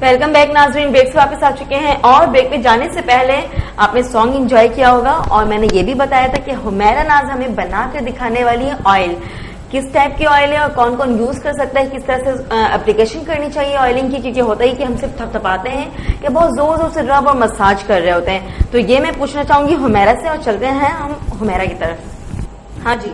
Welcome back नाजरीन, break से वापस आ चुके हैं और ब्रेक पे जाने से पहले आपने सॉन्ग एंजॉय किया होगा और मैंने ये भी बताया था कि हुमैरा नाज हमें बना के दिखाने वाली है ऑयल। किस टाइप की ऑयल है और कौन कौन यूज कर सकता है, किस तरह से एप्लीकेशन करनी चाहिए ऑयलिंग की, क्योंकि होता ही कि हम सिर्फ थपथपाते हैं कि बहुत जोर जोर से रब और मसाज कर रहे होते हैं। तो ये मैं पूछना चाहूंगी हुमैरा से और चलते हैं हम हुमैरा की तरफ। हाँ जी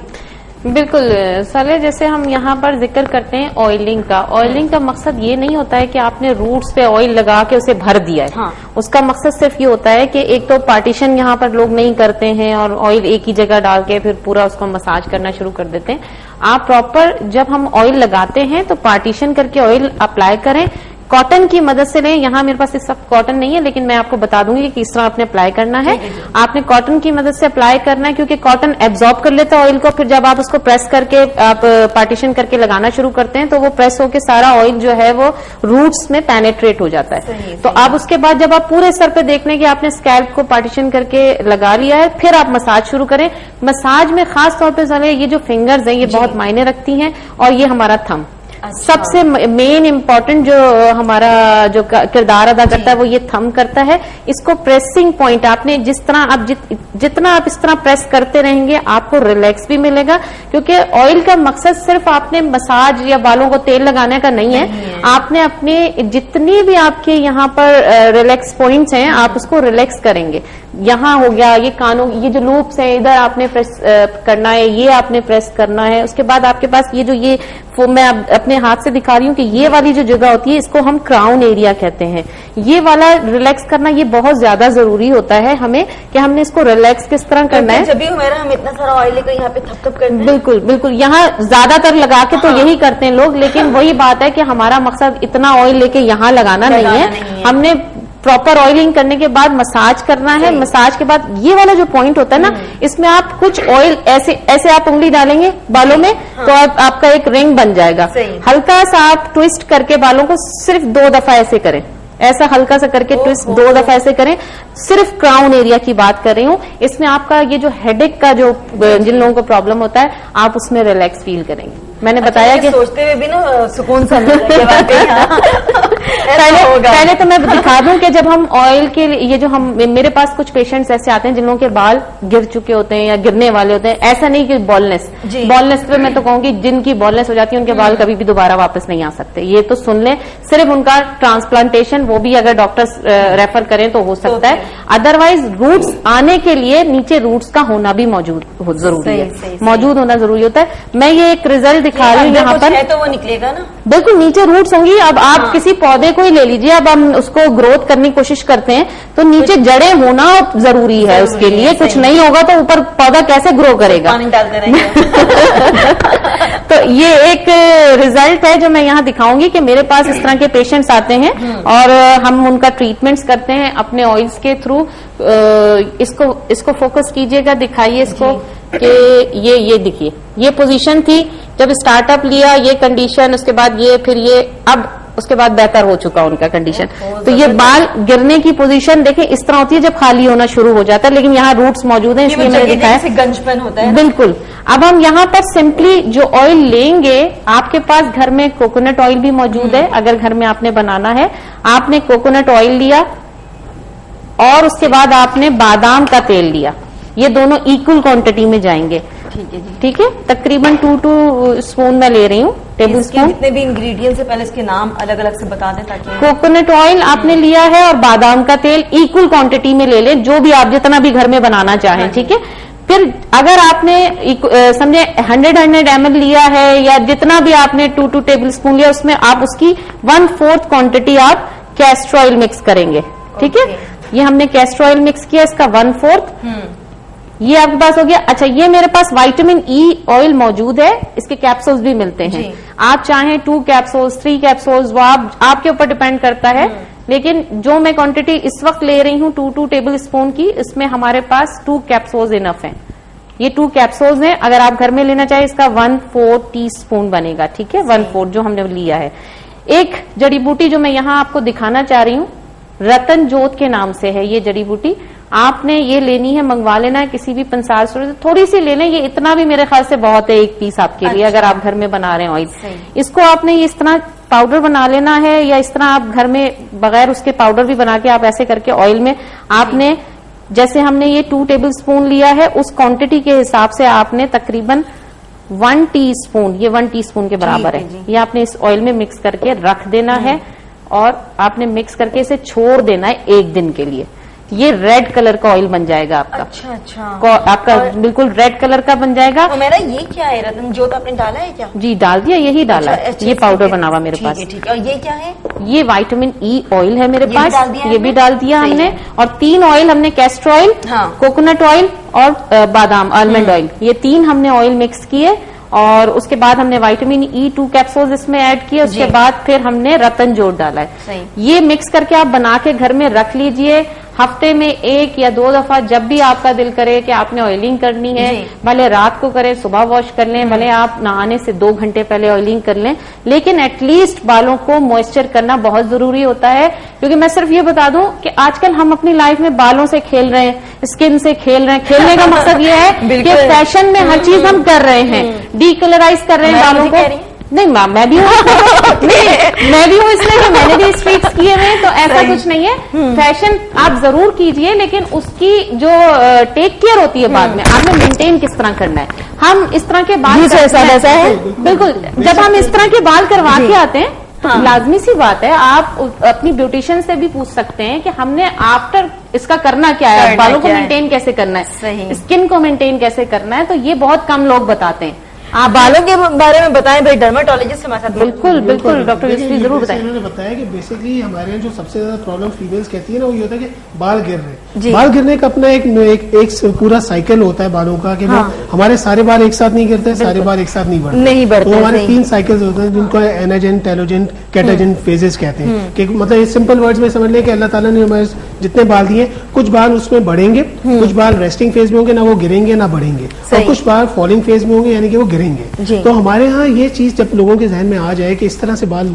बिल्कुल साले, जैसे हम यहाँ पर जिक्र करते हैं ऑयलिंग का मकसद ये नहीं होता है कि आपने रूट्स पे ऑयल लगा के उसे भर दिया है। हाँ। उसका मकसद सिर्फ ये होता है कि एक तो पार्टीशन यहाँ पर लोग नहीं करते हैं और ऑयल एक ही जगह डाल के फिर पूरा उसको मसाज करना शुरू कर देते हैं। आप प्रॉपर जब हम ऑयल लगाते हैं तो पार्टीशन करके ऑयल अप्लाई करें, कॉटन की मदद से लें। यहाँ मेरे पास इस सब कॉटन नहीं है लेकिन मैं आपको बता दूंगी कि किस तरह आपने अप्लाई करना है। आपने कॉटन की मदद से अप्लाई करना है क्योंकि कॉटन एब्जॉर्ब कर लेता है ऑयल को। फिर जब आप उसको प्रेस करके आप पार्टीशन करके लगाना शुरू करते हैं तो वो प्रेस होकर सारा ऑयल जो है वो रूट्स में पेनेट्रेट हो जाता है। तो अब उसके बाद जब आप पूरे सर पे देख लें कि आपने स्कैल्प को पार्टीशन करके लगा लिया है, फिर आप मसाज शुरू करें। मसाज में खास तौर पर ये जो फिंगर्स हैं ये बहुत मायने रखती हैं और ये हमारा थंब सबसे मेन इम्पोर्टेंट जो हमारा जो किरदार अदा करता है वो ये थंब करता है। इसको प्रेसिंग पॉइंट आपने जिस तरह आप जितना आप इस तरह प्रेस करते रहेंगे आपको रिलैक्स भी मिलेगा, क्योंकि ऑयल का मकसद सिर्फ आपने मसाज या बालों को तेल लगाने का नहीं है। आपने अपने जितनी भी आपके यहाँ पर रिलैक्स पॉइंट्स हैं आप उसको रिलैक्स करेंगे। यहाँ हो गया ये कानों, ये जो लूप्स है इधर आपने प्रेस करना है, ये आपने प्रेस करना है। उसके बाद आपके पास ये जो ये मैं अपने हाथ से दिखा रही हूँ कि ये वाली जो जगह होती है इसको हम क्राउन एरिया कहते हैं। ये वाला रिलैक्स करना ये बहुत ज्यादा जरूरी होता है हमें कि हमने इसको रिलैक्स किस तरह करना है। जब भी हमारा हम इतना सारा ऑयल लेकर यहाँ पे थप करते हैं। बिल्कुल बिल्कुल, यहाँ ज्यादातर लगा के तो यही करते हैं लोग, लेकिन वही बात है कि हमारा मकसद इतना ऑयल लेके यहाँ लगाना नहीं है। हमने प्रॉपर ऑयलिंग करने के बाद मसाज करना है। मसाज के बाद ये वाला जो पॉइंट होता है ना, इसमें आप कुछ ऑयल ऐसे ऐसे आप उंगली डालेंगे बालों में तो आपका एक रिंग बन जाएगा। हल्का सा आप ट्विस्ट करके बालों को सिर्फ 2 दफा ऐसे करें, ऐसा हल्का सा करके ट्विस्ट 2 दफा ऐसे करें। सिर्फ क्राउन एरिया की बात कर रही हूँ। इसमें आपका ये जो हेडेक का जो जिन लोगों को प्रॉब्लम होता है आप उसमें रिलैक्स फील करेंगे। मैंने बताया कि सोचते हुए भी ना सुकून सा पहले तो मैं दिखा दूं कि जब हम ऑयल के लिए ये जो हम मेरे पास कुछ पेशेंट्स ऐसे आते हैं जिन लोगों के बाल गिर चुके होते हैं या गिरने वाले होते हैं। ऐसा नहीं कि बॉलनेस पे मैं तो कहूंगी जिनकी बॉलनेस हो जाती है उनके बाल कभी भी दोबारा वापस नहीं आ सकते। ये तो सुन लें, सिर्फ उनका ट्रांसप्लांटेशन वो भी अगर डॉक्टर्स रेफर करें तो हो सकता है। अदरवाइज रूट्स आने के लिए नीचे रूट्स का होना भी जरूरी है, मौजूद होना जरूरी होता है। मैं ये एक रिजल्ट दिखा रही हूँ यहाँ पर, तो वो निकलेगा ना। बिल्कुल नीचे रूट्स होंगी। अब आप किसी पौधे को ही ले लीजिए, अब हम उसको ग्रोथ करने की कोशिश करते हैं तो नीचे जड़ें होना जरूरी है उसके लिए। कुछ नहीं होगा तो ऊपर पौधा कैसे ग्रो करेगा, पानी डालते रहेंगे। तो ये एक रिजल्ट है जो मैं यहाँ दिखाऊंगी कि मेरे पास इस तरह के पेशेंट्स आते हैं और हम उनका ट्रीटमेंट्स करते हैं अपने ऑयल्स के थ्रू। इसको फोकस कीजिएगा, दिखाइए इसको कि ये देखिए ये पोजीशन थी जब स्टार्टअप लिया, ये कंडीशन, उसके बाद ये, फिर ये, अब उसके बाद बेहतर हो चुका उनका कंडीशन। तो ये बाल गिरने की पोजीशन देखें इस तरह होती है जब खाली होना शुरू हो जाता है, लेकिन यहाँ रूट्स मौजूद हैं इसलिए मैंने दिखाया। गंजपन होता है बिल्कुल। अब हम यहाँ पर सिंपली जो ऑयल लेंगे, आपके पास घर में कोकोनट ऑयल भी मौजूद है। अगर घर में आपने बनाना है, आपने कोकोनट ऑयल लिया और उसके बाद आपने बादाम का तेल लिया। ये दोनों इक्वल क्वांटिटी में जाएंगे। ठीक है, तकरीबन 2 स्पून मैं ले रही हूँ, टेबल स्पून। जितने भी इंग्रेडिएंट्स है पहले इसके नाम अलग अलग से बता दें ताकि। कोकोनट ऑयल आपने लिया है और बादाम का तेल इक्वल क्वांटिटी में ले लें, जो भी आप जितना भी घर में बनाना चाहें। ठीक है, फिर अगर आपने समझे 100 ml लिया है या जितना भी आपने 2 टेबल स्पून लिया, उसमें आप उसकी 1/4 क्वांटिटी आप कैस्टर ऑयल मिक्स करेंगे। ठीक है, ये हमने कैस्टर ऑयल मिक्स किया, इसका 1/4 ये आपके पास हो गया। अच्छा, ये मेरे पास विटामिन ई ऑयल मौजूद है, इसके कैप्सूल्स भी मिलते हैं। आप चाहें 2 कैप्सूल्स 3 कैप्सूल्स, वो आपके ऊपर डिपेंड करता है। लेकिन जो मैं क्वांटिटी इस वक्त ले रही हूँ 2 टेबल स्पून की, इसमें हमारे पास 2 कैप्सूल्स इनफ हैं। ये 2 कैप्सूल्स हैं। अगर आप घर में लेना चाहें इसका 1/4 टीस्पून बनेगा। ठीक है, 1/4 जो हमने लिया है। एक जड़ी बूटी जो मैं यहाँ आपको दिखाना चाह रही हूँ रतन जोत के नाम से है ये जड़ी बूटी। आपने ये लेनी है, मंगवा लेना है किसी भी पंसार स्टोर से, थोड़ी सी ले लें, ये इतना भी मेरे ख्याल से बहुत है एक पीस आपके लिए, अगर आप घर में बना रहे हैं ऑयल। इसको आपने ये इस तरह पाउडर बना लेना है, या इस तरह आप घर में बगैर उसके पाउडर भी बना के आप ऐसे करके ऑयल में आपने, जैसे हमने ये 2 टेबलस्पून लिया है, उस क्वांटिटी के हिसाब से आपने तकरीबन 1 टीस्पून, ये 1 टीस्पून के बराबर है, ये आपने इस ऑयल में मिक्स करके रख देना है और आपने मिक्स करके इसे छोड़ देना है 1 दिन के लिए। ये रेड कलर का ऑयल बन जाएगा आपका। अच्छा। आपका बिल्कुल रेड कलर का बन जाएगा। तो मेरा ये क्या है, रतन जोत आपने डाला है क्या? जी डाल दिया, यही डाला है। ये पाउडर बना हुआ मेरे पास। ठीक है। और ये क्या है? ये विटामिन ई ऑयल है मेरे पास, ये भी डाल दिया हमने। और 3 ऑयल हमने, कैस्टर ऑयल, कोकोनट ऑयल और बादाम आलमंड ऑयल, ये 3 हमने ऑयल मिक्स किए। और उसके बाद हमने विटामिन ई 2 कैप्सूल्स इसमें ऐड किए। उसके बाद फिर हमने रतन जोत डाला है। ये मिक्स करके आप बना के घर में रख लीजिए। हफ्ते में 1 या 2 दफा जब भी आपका दिल करे कि आपने ऑयलिंग करनी है, भले रात को करें, सुबह वॉश कर लें, भले आप नहाने से 2 घंटे पहले ऑयलिंग कर लें, लेकिन एटलीस्ट बालों को मॉइस्चर करना बहुत जरूरी होता है। क्योंकि मैं सिर्फ ये बता दूं कि आजकल हम अपनी लाइफ में बालों से खेल रहे हैं, स्किन से खेल रहे हैं। खेलने का मकसद ये है कि फैशन में हर चीज हम कर रहे हैं, डीकलराइज कर रहे हैं बालों को। नहीं मैम, मैं भी हूँ मैं भी हूँ इसमें कि मैंने भी स्ट्रीक्स किए हुए, तो ऐसा कुछ नहीं है। फैशन आप जरूर कीजिए, लेकिन उसकी जो टेक केयर होती है बाद में, आपने मेंटेन किस तरह करना है। हम इस तरह के बाल ऐसा है बिल्कुल, जब हम इस तरह के बाल करवा के आते हैं तो लाजमी सी बात है, आप अपनी ब्यूटिशियन से भी पूछ सकते हैं कि हमने आफ्टर इसका करना क्या है, बालों को मेंटेन कैसे करना है, स्किन को मेंटेन कैसे करना है। तो ये बहुत कम लोग बताते हैं। आप बालों के बारे में बताएं भाई, डर्माटोलॉजिस्ट हमारे साथ। बिल्कुल बिल्कुल डॉक्टर यूसुफ जरूर बताएं। इन्होंने बताया कि बेसिकली हमारे यहाँ जो सबसे ज्यादा प्रॉब्लम फीमेल्स कहती है ना, वो ये होता है कि बाल गिर रहे हैं। बाल गिरने का अपना एक पूरा साइकिल होता है बालों का, कि वो हमारे सारे बाल एक साथ नहीं गिरते, सारे बाल एक साथ नहीं बढ़ते। तो हमारे 3 साइकिल्स होते हैं जिनको एनाजेन, टेलोजेन, कैटाजेन फेजेस कहते हैं। कि मतलब इस सिंपल वर्ड्स में समझ लें कि अल्लाह ताला ने हमारे जितने बाल दिए, कुछ बाल उसमें बढ़ेंगे, कुछ बाल रेस्टिंग फेज में होंगे, ना वो गिरेंगे ना बढ़ेंगे, और कुछ बाल फॉलिंग फेज में होंगे, यानी कि वो गिरेंगे। तो हमारे यहाँ ये चीज जब लोगों के जहन में आ जाए कि इस तरह से बाल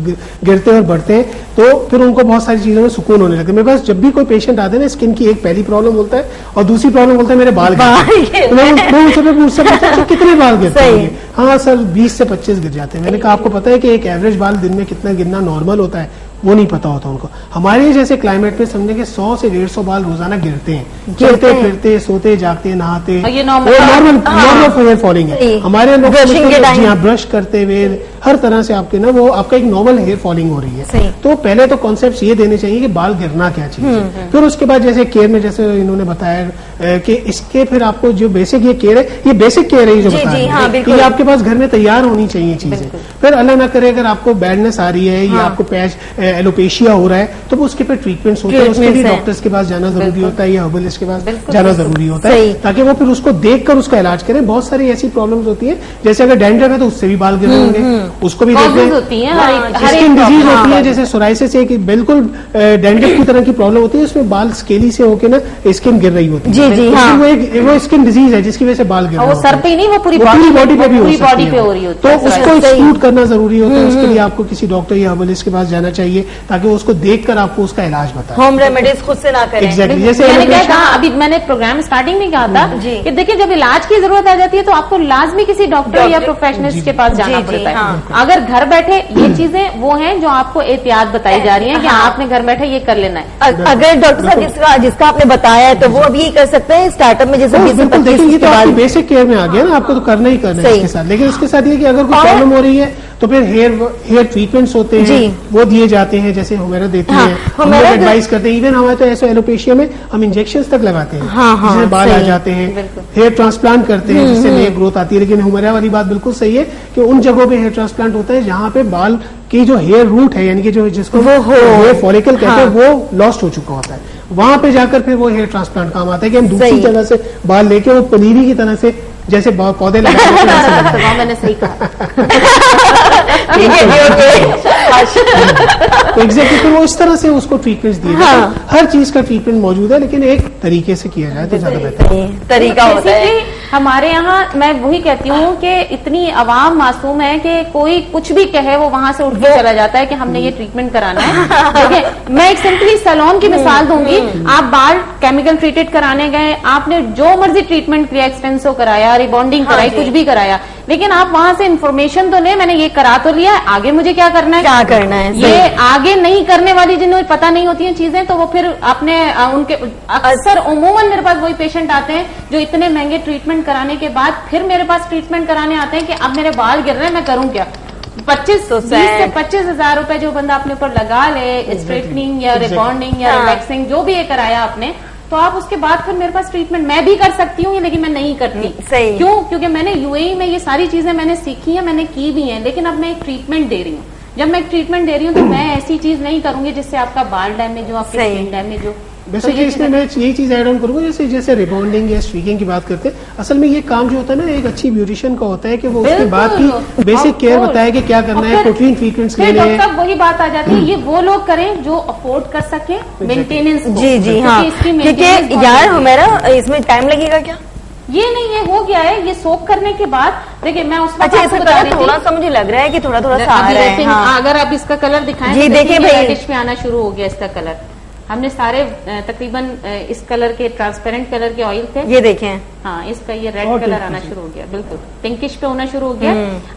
गिरते और बढ़ते हैं, तो फिर उनको बहुत सारी चीजों में सुकून होने लगता है। मेरे पास जब भी कोई पेशेंट आते हैं ना, स्किन की एक पहली प्रॉब्लम बोलता है और दूसरी प्रॉब्लम बोलता है मेरे बाल गिरते। मैं उनसे पूछता कितने बाल गिरते हैं? हाँ सर 20 से 25 गिर जाते हैं। मैंने कहा आपको पता है कि एक एवरेज बाल दिन में कितना गिरना नॉर्मल होता है? वो नहीं पता होता उनको। हमारे जैसे क्लाइमेट में समझे कि 100 से 150 बाल रोजाना गिरते हैं, चलते फिरते, सोते जागते, नहाते, ये नॉर्मल हेयर फॉलिंग है। हमारे लोग जी हाँ, ब्रश करते हुए हर तरह से आपके ना वो आपका एक नॉर्मल हेयर फॉलिंग हो रही है। तो पहले तो कॉन्सेप्ट ये देने चाहिए कि बाल गिरना क्या चीज है। फिर उसके बाद जैसे केयर में, जैसे इन्होंने बताया कि इसके फिर आपको जो बेसिक ये केयर है, ये बेसिक केयर है जो बताया कि ये आपके पास घर में तैयार होनी चाहिए चीजें। फिर अल्लाह ना करे अगर आपको बैडनेस आ रही है या आपको पैच एलोपेशिया हो रहा है, तो उसके पे ट्रीटमेंट्स होते हैं, उसके लिए डॉक्टर्स के पास जाना जरूरी होता है या हर्बलिस्ट के पास जाना जरूरी होता है, ताकि वो फिर उसको देखकर उसका इलाज करें। बहुत सारी ऐसी प्रॉब्लम्स होती है, जैसे अगर डैंड्रफ है तो उससे भी बाल गिर होंगे, उसको भी देखते हैं। स्किन डिजीज होती है जैसे सोराइसिस, एक बिल्कुल डैंड्रफ की तरह की प्रॉब्लम होती है, उसमें बाल स्केली से होकर ना स्किन गिर रही होती है। वो स्किन डिजीज है जिसकी वजह से बाल गिर रहे हैं। वो सर पे ही नहीं, वो पूरी बॉडी पे भी हो रही होती है। तो उसको एक्सक्लूड करना जरूरी होता है। उसके लिए आपको किसी डॉक्टर या हर्बलिस्ट के पास जाना चाहिए, ताकि वो उसको देखकर आपको उसका इलाज बताए। होम रेमेडीज खुद से ना करें। एग्जैक्टली, जैसे मैंने क्या कहा, अभी मैंने प्रोग्राम स्टार्टिंग में कहा था कि देखिए जब इलाज की जरूरत आ जाती है तो आपको लाजमी किसी डॉक्टर या प्रोफेशनलिस्ट के पास जाना पड़ता है। अगर घर बैठे ये चीजें वो हैं जो आपको एहतियात बताई जा रही हैं कि आपने घर बैठे ये कर लेना है। अगर डॉक्टर साहब जिसका आपने बताया है तो वो अभी कर सकते हैं स्टार्टअप में, जैसे बेसिक केयर में आ गया ना, आपको तो करना ही करना है इसके साथ। लेकिन उसके साथ ये कि अगर कोई प्रॉब्लम हो रही है तो फिर हेयर ट्रीटमेंट्स होते हैं, वो दिए जाते हैं, जैसे हुमेरा देती है, हम लोग एडवाइस करते हैं। इवन हमारे तो ऐसे एलोपेशिया में हम इंजेक्शंस तक लगाते हैं, जिसमें बाल आ जाते हैं। हेयर ट्रांसप्लांट करते हैं जिससे नई ग्रोथ आती है। लेकिन हुमेरा वाली बात बिल्कुल सही है कि उन जगहों पे हेयर ट्रांसप्लांट होता है जहाँ पे बाल की जो हेयर रूट है, यानी कि जो जिसको हेयर फॉलिकल कहते हैं, वो लॉस्ट हो चुका होता है। वहां पे जाकर फिर वो हेयर ट्रांसप्लांट काम आता है कि हम दूसरी जगह से बाल लेके वो पनीरी की तरह से जैसे पौधे लगाते हैं। मैंने सही कहा। तो एग्जैक्टली फिर वो इस तरह से उसको ट्रीटमेंट दिए जाते हैं। हर चीज का ट्रीटमेंट मौजूद है, लेकिन एक तरीके से किया जाए तो ज्यादा बेहतर है। तरीका होता है। हमारे यहाँ मैं वही कहती हूँ कि इतनी आवाम मासूम है कि कोई कुछ भी कहे वो वहां से उठ के चला जाता है कि हमने ये ट्रीटमेंट कराना है। देखिए मैं एक सिंपली सैलून की मिसाल दूंगी। आप बाल केमिकल ट्रीटेड कराने गए, आपने जो मर्जी ट्रीटमेंट किया, एक्सटेंसो कराया, रिबॉन्डिंग कराई, कुछ भी कराया, लेकिन आप वहां से इन्फॉर्मेशन तो नहीं, मैंने ये करा तो लिया, आगे मुझे क्या करना है, क्या करना है। ये आगे नहीं करने वाली जिन्हें पता नहीं होती हैं चीजें, तो वो फिर अपने उनके अक्सर उमूमन मेरे पास वही पेशेंट आते हैं जो इतने महंगे ट्रीटमेंट कराने के बाद फिर मेरे पास ट्रीटमेंट कराने आते हैं कि अब मेरे बाल गिर रहे हैं, मैं करूं क्या। 20 से 25,000 रुपए जो बंदा अपने ऊपर लगा ले, स्ट्रेटनिंग या रिबॉन्डिंग या रिलैक्सिंग जो भी ये कराया आपने, तो आप उसके बाद फिर मेरे पास ट्रीटमेंट मैं भी कर सकती हूँ, लेकिन मैं नहीं करती। सही। क्यों? क्योंकि मैंने यूएई में ये सारी चीजें मैंने सीखी है, मैंने की भी है, लेकिन अब मैं एक ट्रीटमेंट दे रही हूँ। जब मैं एक ट्रीटमेंट दे रही हूँ तो मैं ऐसी चीज नहीं करूंगी जिससे आपका बाल डैमेज हो, आपकी स्किन डैमेज हो। बेसिकली इसमें मैं यही चीज ऐड ऑन करूंगा, जैसे रिबॉन्डिंग या स्ट्रीकिंग की बात करते हैं, असल में ये काम जो होता है ना एक अच्छी ब्यूटिशियन का होता है कि वो उसके बाद की बेसिक केयर बताए कि क्या करना है, प्रोटीन ट्रीटमेंट्स लेने हैं। डॉक्टर वही बात आ जाती है, ये वो लोग करें जो अफोर्ड कर सके मेंटेनेंस। जी हाँ, क्योंकि यार हमारा इसमें टाइम लगेगा क्या? ये नहीं, ये हो गया है, ये सोक करने के बाद देखिए मैं उसका अच्छा इसका कलर थोड़ा सा मुझे लग रहा है कि थोड़ा थोड़ा सा आ रहा है। हाँ। अगर आप इसका कलर दिखाएं जी, देखिए भाई डिश में आना शुरू हो गया इसका कलर। हमने सारे तकरीबन इस कलर के ट्रांसपेरेंट कलर के ऑयल थे, ये देखें। हाँ, इसका ये रेड कलर आना शुरू हो गया, बिल्कुल पिंकिश पे होना शुरू हो गया।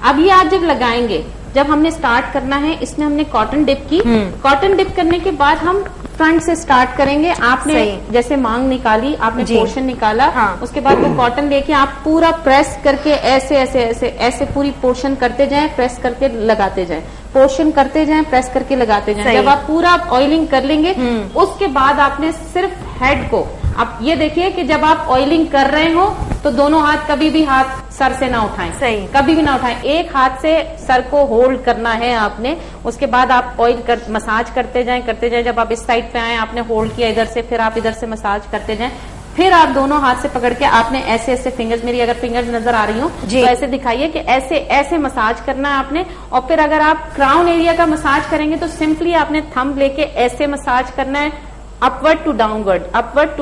अब ये आप जब लगाएंगे, जब हमने स्टार्ट करना है, इसमें हमने कॉटन डिप की। कॉटन डिप करने के बाद हम फ्रंट से स्टार्ट करेंगे। आपने जैसे मांग निकाली, आपने पोर्शन निकाला, उसके बाद वो कॉटन लेके आप पूरा प्रेस करके ऐसे ऐसे ऐसे ऐसे पूरी पोर्शन करते जाएं, प्रेस करके लगाते जाएं, पोर्शन करते जाएं, प्रेस करके लगाते जाएं। जब आप पूरा ऑयलिंग कर लेंगे, उसके बाद आपने सिर्फ हेड को, आप ये देखिए कि जब आप ऑयलिंग कर रहे हो तो दोनों हाथ कभी भी हाथ सर से ना उठाएं, सही, कभी भी ना उठाएं। एक हाथ से सर को होल्ड करना है आपने। उसके बाद आप ऑयल मसाज करते जाएं। जब आप इस साइड पे आए, आपने होल्ड किया इधर से, फिर आप इधर से मसाज करते जाएं। फिर आप दोनों हाथ से पकड़ के आपने ऐसे ऐसे फिंगर्स, मेरी अगर फिंगर्स नजर आ रही हो तो ऐसे दिखाइए कि ऐसे ऐसे मसाज करना है आपने। और फिर अगर आप क्राउन एरिया का मसाज करेंगे तो सिंपली आपने थंब लेके ऐसे मसाज करना है, अपवर्ड टू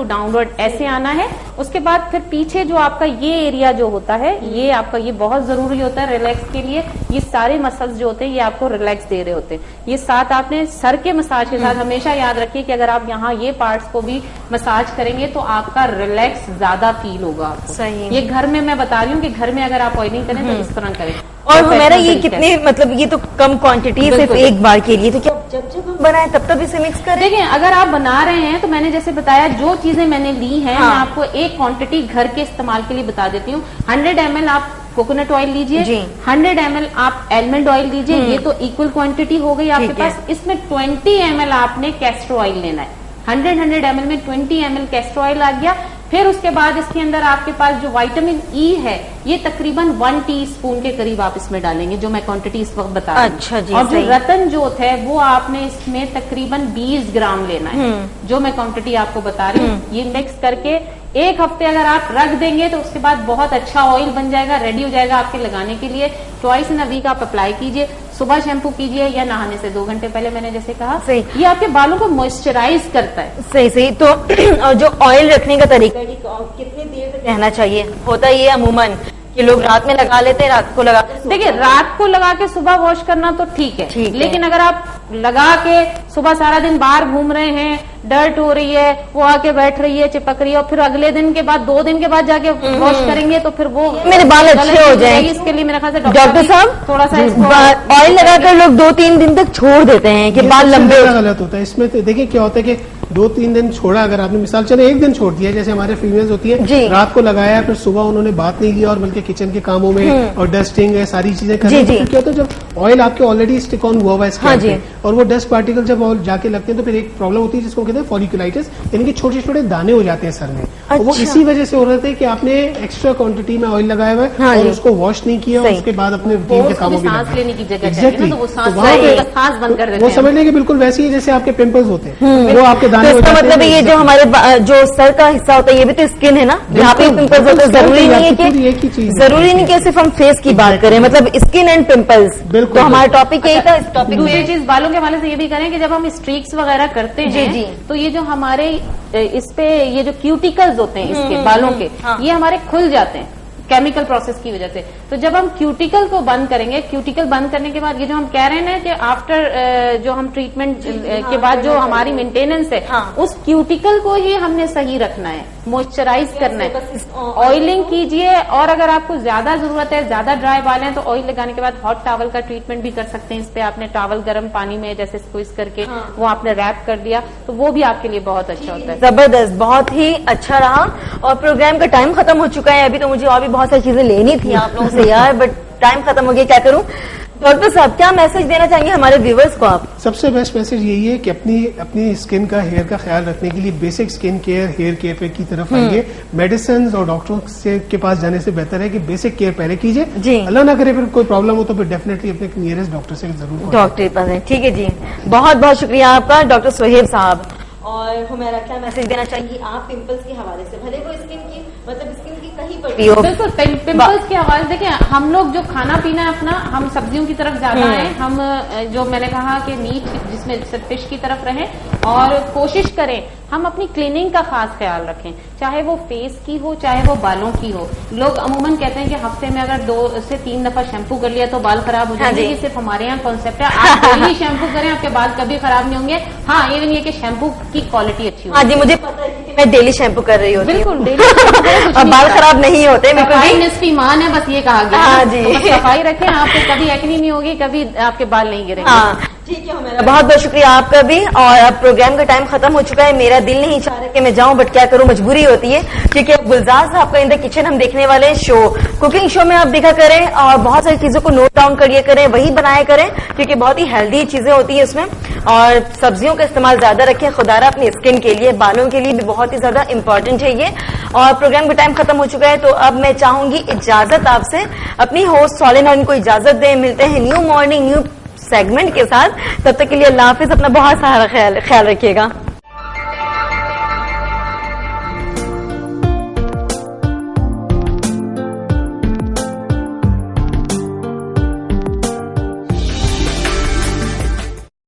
डाउनवर्ड ऐसे आना है। उसके बाद फिर पीछे जो आपका ये एरिया जो होता है, ये आपका ये बहुत जरूरी होता है रिलैक्स के लिए। ये सारे मसल्स जो होते हैं ये आपको रिलैक्स दे रहे होते हैं। ये साथ आपने सर के मसाज के साथ हमेशा याद रखिए कि अगर आप यहाँ ये पार्ट्स को भी मसाज करेंगे तो आपका रिलैक्स ज्यादा फील होगा आपको। सही। ये घर में मैं बता रही हूँ कि घर में अगर आप ऑयलिंग करें तो इस तरह करें। और मेरा ये कितने, मतलब ये तो कम क्वांटिटी सिर्फ एक बार के लिए, तो क्या जब हम बनाए तब इसे मिक्स करें? देखिए अगर आप बना रहे हैं तो मैंने जैसे बताया जो चीजें मैंने ली हैं, मैं आपको एक क्वांटिटी घर के इस्तेमाल के लिए बता देती हूँ। 100 ml आप कोकोनट ऑयल लीजिए, 100 ml आप आलमंड ऑयल लीजिए, ये तो इक्वल क्वांटिटी हो गई आपके पास। इसमें 20 ml आपने कैस्टर ऑयल लेना है। 100 ml में 20 ml कैस्टर ऑयल आ गया। फिर उसके बाद इसके अंदर आपके पास जो विटामिन ई है, ये तकरीबन 1 टीस्पून के करीब आप इसमें डालेंगे, जो मैं क्वांटिटी इस वक्त बता रही हूँ। अच्छा जी। और जो रतन जोत है वो आपने इसमें तकरीबन 20 ग्राम लेना है, जो मैं क्वांटिटी आपको बता रही हूँ। ये मिक्स करके 1 हफ्ते अगर आप रख देंगे तो उसके बाद बहुत अच्छा ऑयल बन जाएगा, रेडी हो जाएगा आपके लगाने के लिए। ट्वाइस इन अ वीक आप अप्लाई कीजिए, सुबह शैम्पू कीजिए या नहाने से 2 घंटे पहले, मैंने जैसे कहा। सही। ये आपके बालों को मॉइस्चराइज करता है। सही। तो और जो ऑयल रखने का तरीका है, कितनी देर तक रहना चाहिए? होता ये अमूमन कि लोग रात में लगा लेते हैं, रात को लगा, देखिए रात को लगा के सुबह वॉश करना तो ठीक है, लेकिन अगर आप लगा के सुबह सारा दिन बाहर घूम रहे हैं, डर्ट हो रही है, वो आके बैठ रही है, चिपक रही है, और फिर अगले दिन के बाद 2 दिन के बाद जाके वॉश करेंगे तो फिर वो मेरे बाल अच्छे हो जाएंगे। इसके लिए मेरा ख्याल से डॉक्टर साहब थोड़ा सा ऑयल लगाकर लोग 2-3 दिन तक छोड़ देते हैं कि बाल लंबे। गलत होता है इसमें। तो देखिए क्या होता है कि 2-3 दिन छोड़ा, अगर आपने मिसाल चले 1 दिन छोड़ दिया, जैसे हमारे फीमेल्स होती है, रात को लगाया, फिर सुबह उन्होंने बात नहीं किया और बल्कि किचन के कामों में और डस्टिंग है सारी चीजें कर रही है, क्या होता है जब ऑयल आपके ऑलरेडी स्टिक ऑन हुआ है स्कैल्प पे, और वो डस्ट पार्टिकल जब ऑयल जाके लगते हैं तो फिर एक प्रॉब्लम होती है जिसको कहते हैं फॉलिकुलाइटिस, यानी कि छोटे छोटे दाने हो जाते हैं सर में। अच्छा। वो इसी वजह से हो रहे थे कि आपने एक्स्ट्रा क्वांटिटी में ऑयल लगाया हुआ है और उसको वॉश नहीं किया, और उसके बाद अपने रूटीन के कामों सांस लेने की जगह एग्जैक्टली सांस बंद कर देते हैं। वो समझ लेंगे बिल्कुल वैसे ही जैसे आपके पिंपल्स होते हैं, वो आपके दाने हो जाते हैं। मतलब ये जो हमारे जो सर का हिस्सा होता है ये भी तो स्किन है ना, यहाँ पे पिंपल्स होते हैं। जरूरी नहीं है कि सिर्फ हम फेस की बात करें, मतलब स्किन एंड पिंपल्स बिल्कुल, तो हमारा टॉपिक यही था। इस टॉपिक दूसरी में चीज बालों के हवाले से ये भी करें कि जब हम स्ट्रीक्स वगैरह करते जी, हैं जी। तो ये जो हमारे इस पे ये जो क्यूटिकल्स होते हैं इसके बालों के, हाँ। ये हमारे खुल जाते हैं केमिकल प्रोसेस की वजह से। तो जब हम क्यूटिकल को बंद करेंगे, क्यूटिकल बंद करने के बाद ये जो हम कह रहे हैं ना कि आफ्टर जो हम ट्रीटमेंट के बाद जो हमारी मेंटेनेंस है, हाँ। उस क्यूटिकल को ही हमने सही रखना है, मॉइस्चराइज करना है, ऑयलिंग कीजिए। और अगर आपको ज्यादा जरूरत है, ज्यादा ड्राई बाल हैं, तो ऑयल लगाने के बाद हॉट टॉवल का ट्रीटमेंट भी कर सकते हैं। इस पे आपने टॉवल गर्म पानी में जैसे स्क्वीज करके वो आपने रैप कर दिया, तो वो भी आपके लिए बहुत अच्छा होता है। जबरदस्त, बहुत ही अच्छा रहा। और प्रोग्राम का टाइम खत्म हो चुका है। अभी तो मुझे और भी बहुत सारी चीजें लेनी थी आप लोगों से यार, बट टाइम खत्म हो गया, क्या करूं। डॉक्टर साहब, क्या मैसेज देना चाहेंगे हमारे व्यूवर्स को आप? सबसे बेस्ट मैसेज यही है कि अपनी स्किन का, हेयर का ख्याल रखने के लिए basic skin care, hair care पे की तरफ आइए। मेडिसिन और डॉक्टरों के पास जाने से बेहतर है कि बेसिक केयर पहले जी। कीजिए। अल्लाह ना करे फिर कोई प्रॉब्लम हो तो फिर डेफिनेटली अपने नियरेस्ट डॉक्टर से जरूर डॉक्टर के पास है। ठीक है जी, बहुत बहुत शुक्रिया आपका डॉक्टर सोहेब साहब। और हुमैरा, क्या मैसेज देना चाहेंगी आप पिंपल्स के हवाले से? भले वो स्किन की, मतलब स्किन की कहीं पर भी हो। बिल्कुल, पिंपल्स के हवाले देखिए, हम लोग जो खाना पीना है अपना, हम सब्जियों की तरफ ज्यादा है। हम जो मैंने कहा कि मीट जिसमें फिश की तरफ रहें, और कोशिश करें हम अपनी क्लीनिंग का खास ख्याल रखें, चाहे वो फेस की हो चाहे वो बालों की हो। लोग अमूमन कहते हैं कि हफ्ते में अगर 2 से 3 दफा शैम्पू कर लिया तो बाल खराब हो जाएंगे। ये सिर्फ हमारे यहाँ कॉन्सेप्ट है। आप डेली शैम्पू करें, आपके बाल कभी खराब नहीं होंगे। हाँ, ये नहीं है कि शैम्पू की क्वालिटी अच्छी हो। हाँ जी, मुझे पता है कि मैं डेली शैम्पू कर रही हूँ। बिल्कुल, डेली और बाल खराब नहीं होते बिल्कुल भी। निस्फ ईमान है, बस ये कहा गया। हाँ जी। तो बस सफाई रखें, आपको कभी एक्नी नहीं होगी, कभी आपके बाल नहीं गिरेंगे। हाँ, ठीक है हुमैरा, बहुत बहुत शुक्रिया आपका भी। और अब प्रोग्राम का टाइम खत्म हो चुका है। मेरा दिल नहीं चाह रहा कि मैं जाऊं, बट क्या करूं, मजबूरी होती है। क्योंकि अब गुलजार साहब का इन द किचन हम देखने वाले हैं शो, कुकिंग शो में आप देखा करें और बहुत सारी चीजों को नोट डाउन करिए करें, वही बनाया करें, क्योंकि बहुत ही हेल्दी चीजें होती है उसमें। और सब्जियों का इस्तेमाल ज्यादा रखें खुदारा, अपनी स्किन के लिए, बालों के लिए भी बहुत ही ज्यादा इंपॉर्टेंट है ये। और प्रोग्राम का टाइम खत्म हो चुका है, तो अब मैं चाहूंगी इजाजत आपसे। अपनी होस्ट सॉलिन को इजाजत दें। मिलते हैं न्यू मॉर्निंग न्यू सेगमेंट के साथ। तब तक के लिए अल्लाह हाफिज। अपना बहुत सारा ख्याल रखिएगा।